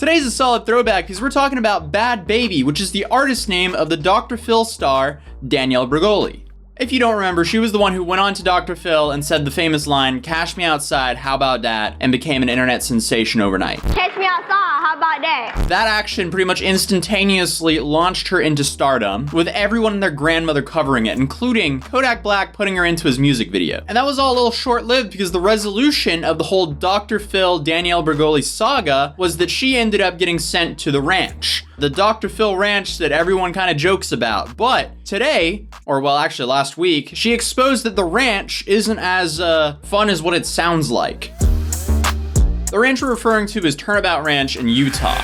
Today's a solid throwback because we're talking about Bhad Bhabie, which is the artist name of the Dr. Phil star, Danielle Bregoli. If you don't remember, she was the one who went on to Dr. Phil and said the famous line, "Cash me outside, how about that?" and became an internet sensation overnight. Catch me outside, how about that? That action pretty much instantaneously launched her into stardom, with everyone and their grandmother covering it, including Kodak Black putting her into his music video. And that was all a little short-lived because the resolution of the whole Dr. Phil Danielle Bregoli saga was that she ended up getting sent to the ranch. The Dr. Phil ranch that everyone kind of jokes about. But today, or well actually last week, she exposed that the ranch isn't as fun as what it sounds like. The ranch we're referring to is Turnabout Ranch in Utah.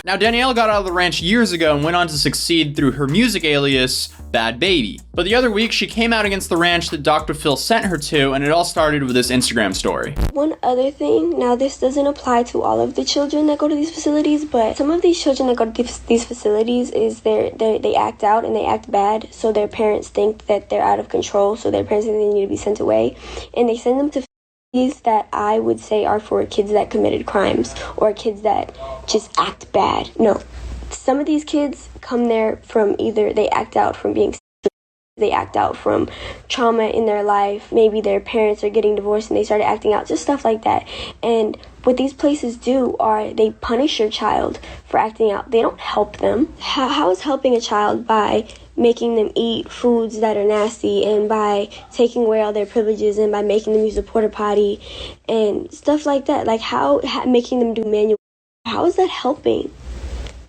Now, Danielle got out of the ranch years ago and went on to succeed through her music alias, Bhad Bhabie. But the other week, she came out against the ranch that Dr. Phil sent her to, and it all started with this Instagram story. One other thing, now this doesn't apply to all of the children that go to these facilities, but some of these children that go to these facilities is they act out and they act bad, so their parents think that they're out of control, so their parents think they need to be sent away, and they send them to that I would say are for kids that committed crimes or kids that just act bad. No, some of these kids come there from either they act out from being sick, they act out from trauma in their life, maybe their parents are getting divorced and they started acting out, just stuff like that. And what these places do are they punish your child for acting out. They don't help them. How is helping a child by making them eat foods that are nasty and by taking away all their privileges and by making them use a porta potty and stuff like that? Like how making them do manual, how is that helping?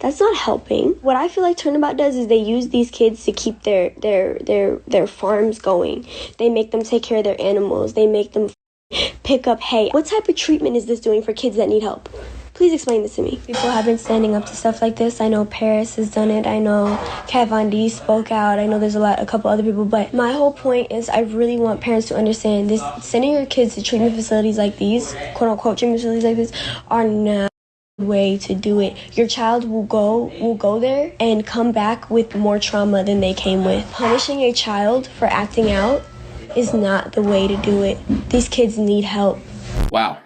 That's not helping. What I feel like Turnabout does is they use these kids to keep their farms going. They make them take care of their animals. They make them pick up hay. What type of treatment is this doing for kids that need help? Please explain this to me. People have been standing up to stuff like this. I know Paris has done it. I know Kat Von D spoke out. I know there's a couple other people. But my whole point is I really want parents to understand this. Sending your kids to treatment facilities like these, quote unquote treatment facilities like this, are not the way to do it. Your child will go there and come back with more trauma than they came with. Punishing a child for acting out is not the way to do it. These kids need help. Wow.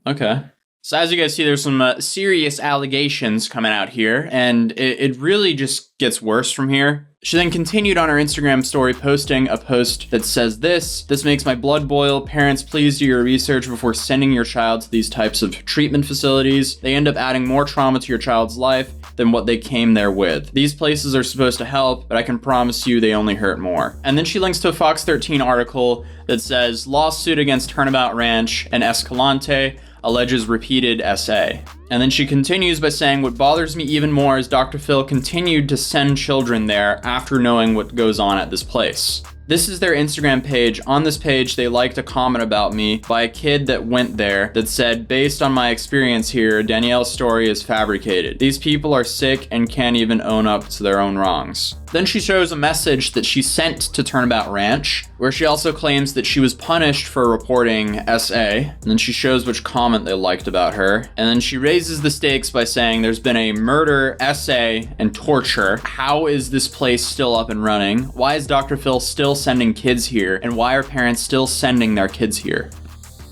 Okay. So as you guys see, there's some serious allegations coming out here, and it really just gets worse from here. She then continued on her Instagram story posting a post that says this makes my blood boil. Parents, please do your research before sending your child to these types of treatment facilities. They end up adding more trauma to your child's life than what they came there with. These places are supposed to help, but I can promise you they only hurt more. And then she links to a Fox 13 article that says, lawsuit against Turnabout Ranch and Escalante alleges repeated SA. And then she continues by saying, what bothers me even more is Dr. Phil continued to send children there after knowing what goes on at this place. This is their Instagram page. On this page, they liked a comment about me by a kid that went there that said, based on my experience here, Danielle's story is fabricated. These people are sick and can't even own up to their own wrongs. Then she shows a message that she sent to Turnabout Ranch, where she also claims that she was punished for reporting SA. And then she shows which comment they liked about her. And then she raises the stakes by saying there's been a murder, SA, and torture. How is this place still up and running? Why is Dr. Phil still sending kids here? And why are parents still sending their kids here?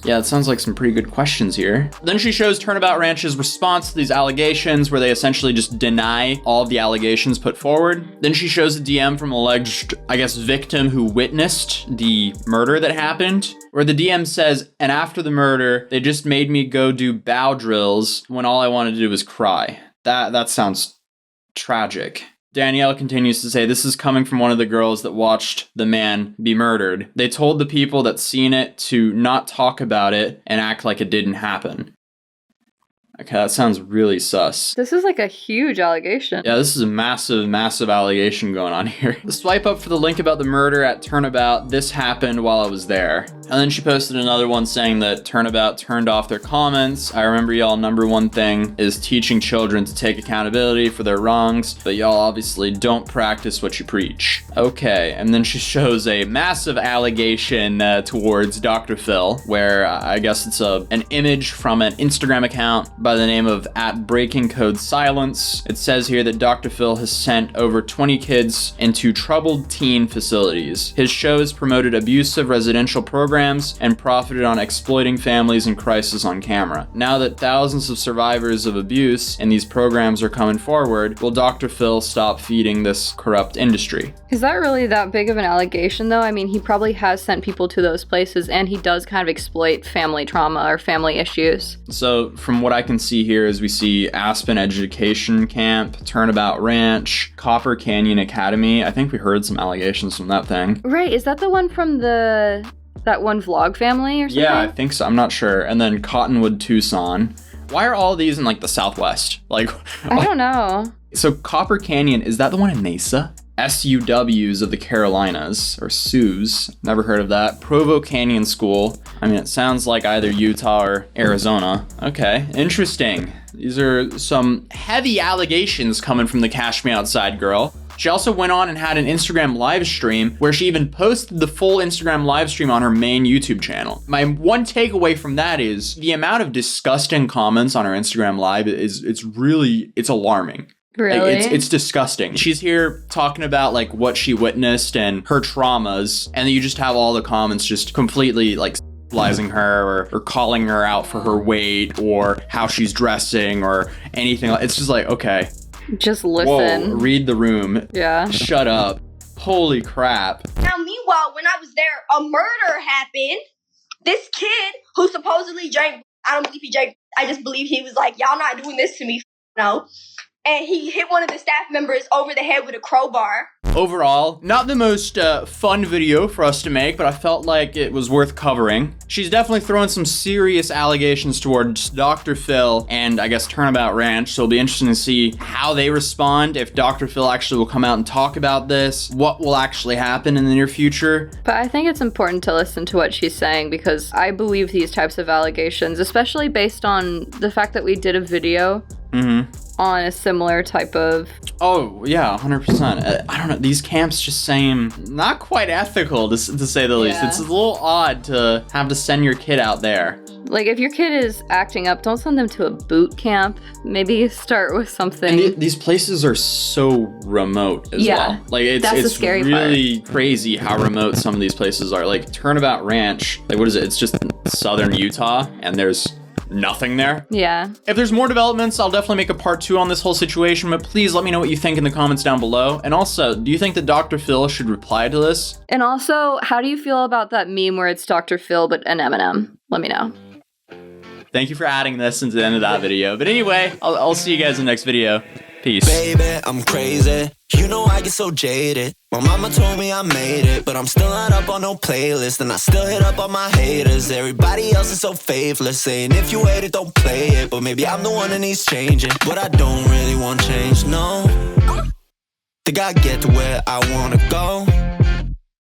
Yeah, it sounds like some pretty good questions here. Then she shows Turnabout Ranch's response to these allegations, where they essentially just deny all of the allegations put forward. Then she shows a DM from an alleged, victim who witnessed the murder that happened, where the DM says, and after the murder, they just made me go do bow drills when all I wanted to do was cry. That sounds tragic. Danielle continues to say, this is coming from one of the girls that watched the man be murdered. They told the people that seen it to not talk about it and act like it didn't happen. Okay, that sounds really sus. This is like a huge allegation. Yeah, this is a massive, massive allegation going on here. Swipe up for the link about the murder at Turnabout. This happened while I was there. And then she posted another one saying that Turnabout turned off their comments. I remember y'all, number one thing is teaching children to take accountability for their wrongs, but y'all obviously don't practice what you preach. Okay, and then she shows a massive allegation towards Dr. Phil, where I guess it's an image from an Instagram account by by the name of @BreakingCodeSilence. It says here that Dr. Phil has sent over 20 kids into troubled teen facilities. His show has promoted abusive residential programs and profited on exploiting families in crisis on camera. Now that thousands of survivors of abuse in these programs are coming forward, will Dr. Phil stop feeding this corrupt industry? Is that really that big of an allegation, though? I mean, he probably has sent people to those places, and he does kind of exploit family trauma or family issues. So from what I can see here is we see Aspen Education Camp, Turnabout Ranch, Copper Canyon Academy. I think we heard some allegations from that thing. Right, is that the one from that one vlog family or something? Yeah, I think so. I'm not sure. And then Cottonwood, Tucson. Why are all these in like the Southwest? Like, I don't know. So Copper Canyon, is that the one in Mesa? SUWs of the Carolinas, or SUWs, never heard of that. Provo Canyon School. I mean, it sounds like either Utah or Arizona. Okay, interesting. These are some heavy allegations coming from the Cash Me Outside girl. She also went on and had an Instagram live stream where she even posted the full Instagram live stream on her main YouTube channel. My one takeaway from that is the amount of disgusting comments on her Instagram live it's alarming. Really? Like, it's disgusting. She's here talking about like what she witnessed and her traumas, and then you just have all the comments just completely like sexualizing her or calling her out for her weight or how she's dressing or anything. It's just like, okay. Just listen. Whoa, read the room. Yeah. Shut up. Holy crap. Now, meanwhile, when I was there, a murder happened. This kid who supposedly drank, I don't believe he drank, I just believe he was like, y'all not doing this to me, no. And he hit one of the staff members over the head with a crowbar. Overall, not the most fun video for us to make, but I felt like it was worth covering. She's definitely throwing some serious allegations towards Dr. Phil and I guess Turnabout Ranch, so it'll be interesting to see how they respond, if Dr. Phil actually will come out and talk about this, what will actually happen in the near future. But I think it's important to listen to what she's saying because I believe these types of allegations, especially based on the fact that we did a video on a similar type of... Oh, yeah, 100%. I don't know, these camps just seem not quite ethical, to say the least. Yeah. It's a little odd to have to send your kid out there. Like, if your kid is acting up, don't send them to a boot camp. Maybe start with something... And these places are so remote as well. Like, that's the scary really crazy how remote some of these places are. Like, Turnabout Ranch, like, what is it? It's just southern Utah, and there's nothing there. Yeah. If there's more developments, I'll definitely make a part 2 on this whole situation, but please let me know what you think in the comments down below. And also, do you think that Dr. Phil should reply to this? And also, how do you feel about that meme where it's Dr. Phil but an Eminem? Let me know. Thank you for adding this into the end of that video. But anyway, I'll see you guys in the next video. Peace. Baby, I'm crazy. You know I get so jaded. My mama told me I made it, but I'm still not up on no playlist, and I still hit up on my haters. Everybody else is so faithless, saying if you hate it, don't play it. But maybe I'm the one that needs changing. But I don't really want change, no. Think I get to where I wanna go.